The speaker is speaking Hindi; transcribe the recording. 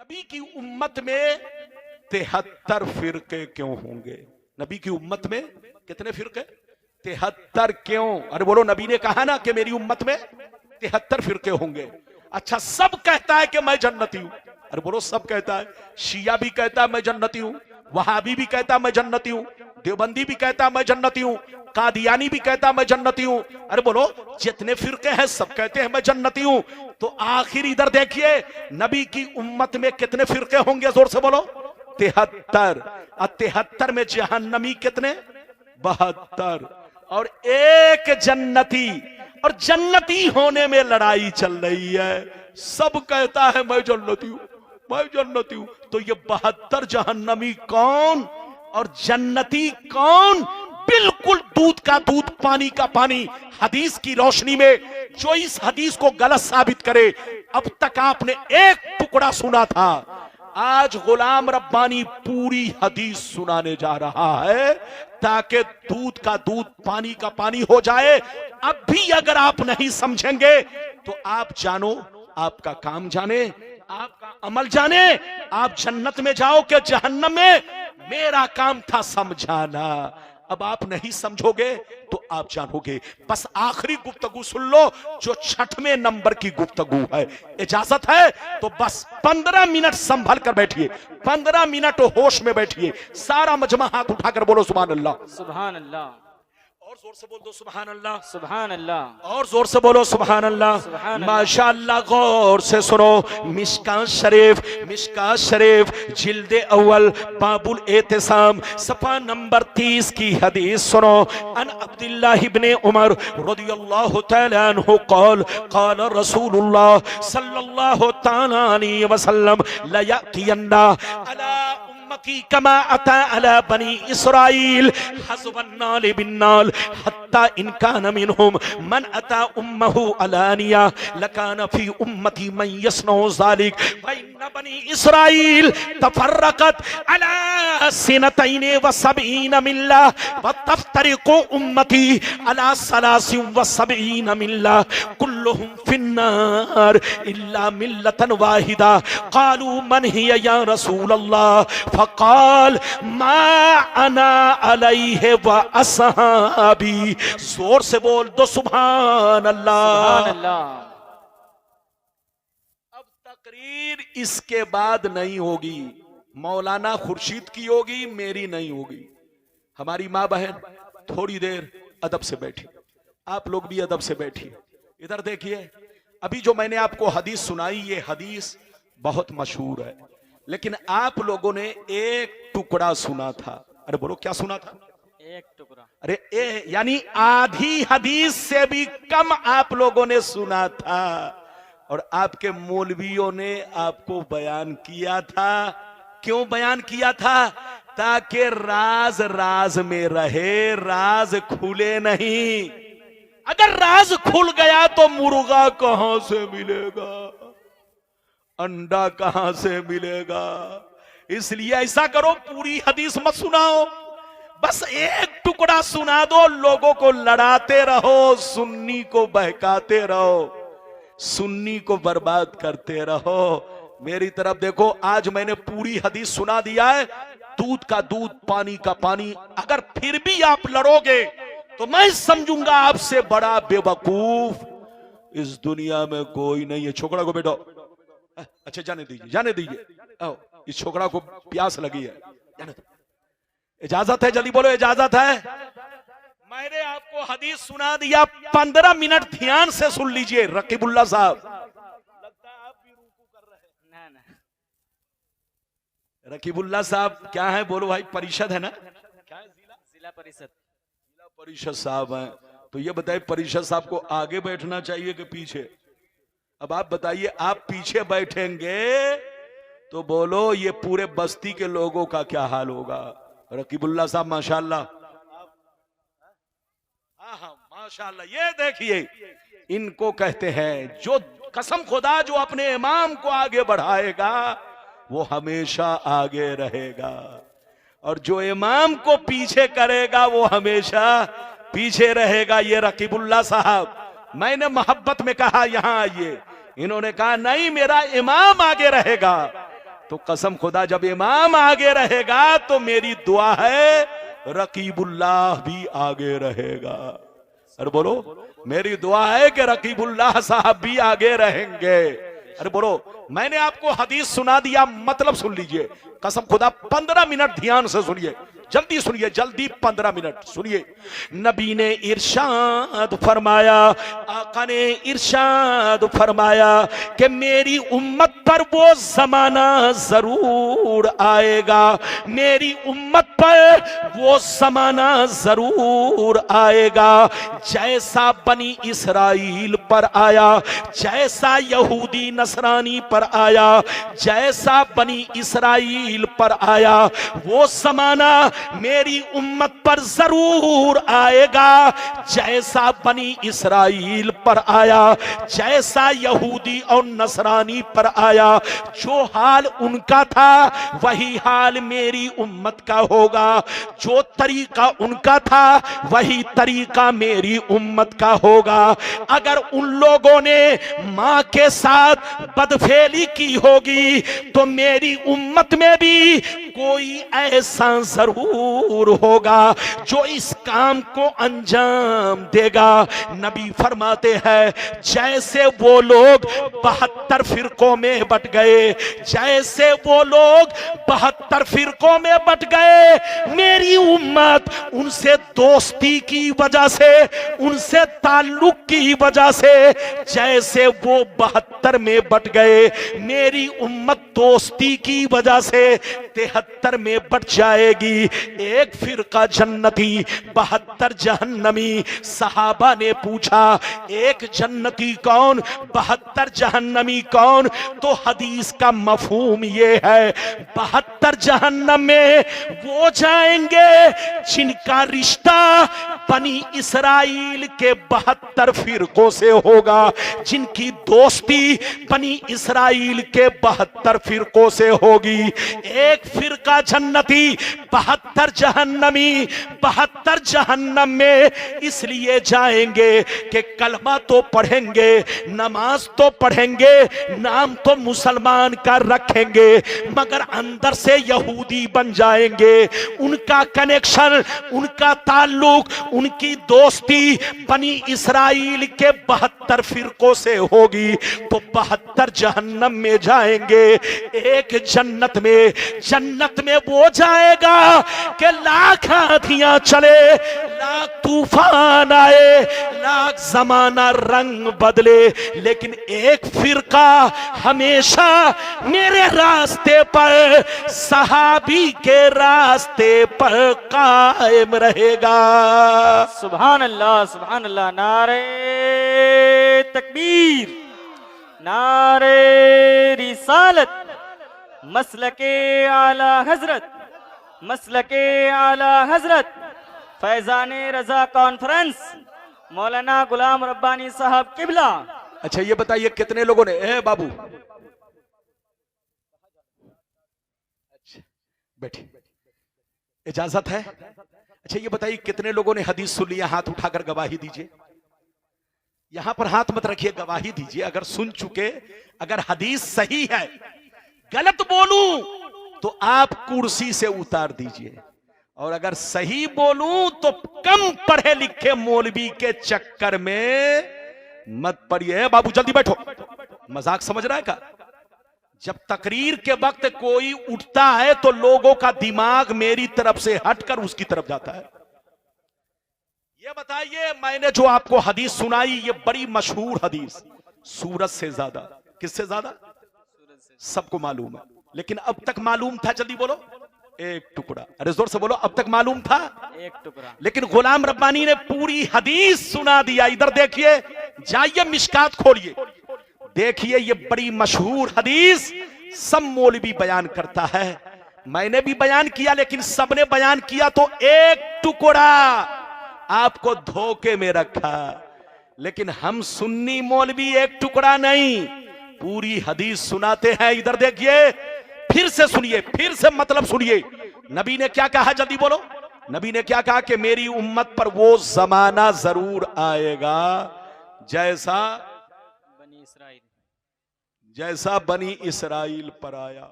नबी की उम्मत में 73 फिरके क्यों होंगे? नबी की उम्मत में कितने फिरके? 73 क्यों? अरे बोलो, नबी ने कहा ना कि मेरी उम्मत में 73 फिरके होंगे। अच्छा, सब कहता है कि मैं जन्नती हूं। अरे बोलो, सब कहता है। शिया भी कहता है मैं जन्नती हूं, वहाबी भी कहता है मैं जन्नती हूं, देवबंदी भी कहता है मैं जन्नती हूं, कादियानी भी कहता है मैं जन्नती हूं। अरे बोलो, जितने फिरके हैं सब कहते हैं मैं जन्नती हूं। तो आखिर इधर देखिए, नबी की उम्मत में कितने फिरके होंगे? जोर से बोलो। 73। और 73 में जहन्नमी कितने? 72। और एक जन्नती। और जन्नती होने में लड़ाई चल रही है। सब कहता है मैं जन्नती हूं, मैं जन्नती हूं। तो ये 72 जहन्नमी कौन और जन्नती कौन? बिल्कुल दूध का दूध, पानी का पानी। हदीस की रोशनी में जो इस हदीस को गलत साबित करे, अब तक आपने एक टुकड़ा सुना था, आज गुलाम रब्बानी पूरी हदीस सुनाने जा रहा है ताकि दूध का दूध, पानी का पानी हो जाए। अब भी अगर आप नहीं समझेंगे तो आप जानो, आपका काम जाने, आपका अमल जाने, आप जन्नत में जाओ कि जहन्नम में, मेरा काम था समझाना। अब आप नहीं समझोगे तो आप जानोगे। बस आखिरी गुफ्तगू सुन लो जो 6वें नंबर की गुफ्तगू है। इजाजत है तो बस 15 मिनट संभल कर बैठिए, 15 मिनट होश में बैठिए। सारा मजमा हाथ उठाकर बोलो सुभान अल्लाह, सुभान अल्लाह। और जोर से बोल दो सुभान अल्लाह, सुभान अल्लाह। और जोर से बोलो सुभान अल्लाह। माशाअल्लाह, गौर से सुनो। मिशकात शरीफ, मिशकात शरीफ जिल्दे अव्वल बाबुल एतिसाम सफा नंबर 30 की हदीस सुनो। अन अब्दुल्लाह इब्ने उमर रदियल्लाहु तआला अन्हु क़ाल क़ाल रसूलुल्लाह सल्लल्लाहु तआला अलैहि वसल्लम ला यअतियन्ना अला उम्मती कमा अता अला बनी इसराइल हज़वन नाल बिन्नाल हत्ता इन कान मिनहुम मन अता उम्महु अलानिया लकान फी उम्मती मन यसनउ ज़ालिक व इन बनी इसराइल तफर्रकत अला सिनतैन व सबईन मिल्ला व तफ्तरिकु उम्मती अला सलासिन व सबईन मिल्ला कुल्लुहुम फिन्नार इल्ला मिल्लतन वाहिदा। क़ालू मन हिया या रसूल अल्लाह? फ़क़ाल मा अना अलैहि व अस्हाबी। जोर से बोल दो सुभान अल्लाह। सुभान अल्लाह। अब तकरीर इसके बाद नहीं होगी, मौलाना खुर्शीद की होगी, मेरी नहीं होगी। हमारी माँ बहन थोड़ी देर अदब से बैठी, आप लोग भी अदब से बैठिए। इधर देखिए, अभी जो मैंने आपको हदीस सुनाई, ये हदीस बहुत मशहूर है, लेकिन आप लोगों ने एक टुकड़ा सुना था। अरे बोलो, क्या सुना था? एक टुकड़ा। अरे यानी आधी हदीस से भी कम आप लोगों ने सुना था। और आपके मौलवियों ने आपको बयान किया था। क्यों बयान किया था? ताकि राज राज में रहे, राज खुले नहीं। अगर राज खुल गया तो मुर्गा कहां से मिलेगा, अंडा कहां से मिलेगा? इसलिए ऐसा करो, पूरी हदीस मत सुनाओ, बस एक टुकड़ा सुना दो। लोगों को लड़ाते रहो, सुन्नी को बहकाते रहो, सुन्नी को बर्बाद करते रहो। मेरी तरफ देखो, आज मैंने पूरी हदीस सुना दिया है, दूध का दूध, पानी का पानी। अगर फिर भी आप लड़ोगे तो मैं समझूंगा आपसे बड़ा बेवकूफ इस दुनिया में कोई नहीं है। छोकरा को बैठो, अच्छा जाने दीजिए, जाने दीजिए। आओ, इस छोकरा को प्यास लगी है, जाने दो। इजाजत है? जल्दी बोलो, इजाजत है? मैंने आपको हदीस सुना दिया, 15 मिनट ध्यान से सुन लीजिए। रकीबुल्लाह साहब, लगता है आप भी रुकू कर रहे हैं। ना। रकीबुल्लाह साहब क्या है? बोलो भाई, परिषद है ना? क्या है? जिला परिषद। जिला परिषद साहब हैं। तो ये बताइए, परिषद साहब को आगे बैठना चाहिए कि पीछे? अब आप बताइए, आप पीछे बैठेंगे तो बोलो ये पूरे बस्ती के लोगों का क्या हाल होगा? रकीबुल्लाह साहब माशाल्लाह, हाँ हाँ माशाल्लाह। ये देखिए, इनको कहते हैं जो कसम खुदा, जो अपने इमाम को आगे बढ़ाएगा वो हमेशा आगे रहेगा, और जो इमाम को पीछे करेगा वो हमेशा पीछे रहेगा। ये रकीबुल्लाह साहब, मैंने मोहब्बत में कहा यहां आइए, इन्होंने कहा नहीं, मेरा इमाम आगे रहेगा। तो कसम खुदा जब इमाम आगे रहेगा तो मेरी दुआ है रकीबुल्लाह भी आगे रहेगा। अरे बोलो, मेरी दुआ है कि रकीबुल्लाह साहब भी आगे रहेंगे। अरे बोलो, मैंने आपको हदीस सुना दिया, मतलब सुन लीजिए, कसम खुदा 15 मिनट ध्यान से सुनिए, जल्दी सुनिए, जल्दी 15 मिनट सुनिए। नबी ने इरशाद फरमाया, आका ने इरशाद फरमाया कि मेरी उम्मत पर वो जमाना जरूर आएगा, मेरी उम्मत पर वो जमाना जरूर आएगा जैसा बनी इसराइल पर आया, जैसा यहूदी नसरानी पर आया, जैसा बनी इसराइल पर आया, वो जमाना मेरी उम्मत पर जरूर आएगा जैसा बनी इसराइल पर आया, जैसा यहूदी और नसरानी पर आया। जो हाल उनका था वही हाल मेरी उम्मत का होगा, जो तरीका उनका था वही तरीका मेरी उम्मत का होगा। अगर उन लोगों ने मां के साथ बदफेली की होगी तो मेरी उम्मत में भी कोई ऐसा जरूर होगा जो इस काम को अंजाम देगा। नबी फरमाते हैं, जैसे वो लोग 72 फिरकों में बट गए, जैसे वो लोग 72 फिरकों में बट गए, मेरी उम्मत उनसे दोस्ती की वजह से, उनसे ताल्लुक की वजह से, जैसे वो 72 में बट गए, मेरी उम्मत दोस्ती की वजह से 73 में बट जाएगी। एक फिरका जन्नती, 72 जहन्नमी। सहाबा ने पूछा, एक जन्नती कौन, 72 जहन्नमी कौन? तो हदीस का मफहूम ये है, 72 जहन्नम में वो जाएंगे जिनका रिश्ता बनी इसराइल के 72 फिरकों से होगा, जिनकी दोस्ती बनी इसराइल के 72 फिरकों से होगी। एक फिरका जन्नती, 72 जहन्नमी। 72 जहन्नम में इसलिए जाएंगे कि कलमा तो पढ़ेंगे, नमाज तो पढ़ेंगे, नाम तो मुसलमान का रखेंगे, मगर अंदर से यहूदी बन जाएंगे। उनका कनेक्शन, उनका ताल्लुक, उनकी दोस्ती बनी इसराइल के 72 फिरकों से होगी। तो 72 जहन्नम में जाएंगे, एक जन्नत में। जन्नत में वो जाएगा कि लाख आंधियां चले, लाख तूफान आए, लाख जमाना रंग बदले, लेकिन एक फिरका हमेशा मेरे रास्ते पर, सहाबी के रास्ते पर कायम रहेगा। सुभान अल्लाह, सुभान अल्लाह। नारे तकबीर, नारे रिसालत, मसलके आला हजरत, मसलके आला हजरत, फैजाने रजा कॉन्फ्रेंस, मौलाना गुलाम रब्बानी साहब किबला। अच्छा ये बताइए कितने लोगों ने, ए बाबू अच्छा बैठिए, इजाजत है? अच्छा ये बताइए कितने लोगों ने हदीस सुन लिया? हाथ उठाकर गवाही दीजिए। यहां पर हाथ मत रखिए, गवाही दीजिए अगर सुन चुके। अगर हदीस सही है, गलत बोलूं तो आप कुर्सी से उतार दीजिए, और अगर सही बोलूं तो कम पढ़े लिखे मौलवी के चक्कर में मत पड़िए। बाबू जल्दी बैठो, मजाक समझ रहा है का? जब तकरीर के वक्त कोई उठता है तो लोगों का दिमाग मेरी तरफ से हटकर उसकी तरफ जाता है। ये बताइए, मैंने जो आपको हदीस सुनाई, ये बड़ी मशहूर हदीस, सूरज से ज्यादा, किससे ज्यादा? सबको मालूम है, लेकिन अब तक मालूम था? जल्दी बोलो। एक टुकड़ा। अरे जोर से बोलो, अब तक मालूम था? एक टुकड़ा। लेकिन गुलाम रब्बानी ने पूरी हदीस सुना दिया। इधर देखिए, जाइए मिशकात खोलिए, देखिए ये बड़ी मशहूर हदीस सब मौलवी बयान करता है, मैंने भी बयान किया, लेकिन सबने बयान किया तो एक टुकड़ा आपको धोखे में रखा। लेकिन हम सुन्नी मौलवी एक टुकड़ा नहीं, पूरी हदीस सुनाते हैं। इधर देखिए, फिर से सुनिए, फिर से मतलब सुनिए। नबी ने क्या कहा? जल्दी बोलो। नबी ने क्या कहा? कि मेरी उम्मत पर वो जमाना जरूर आएगा जैसा बनी इसराइल पर आया।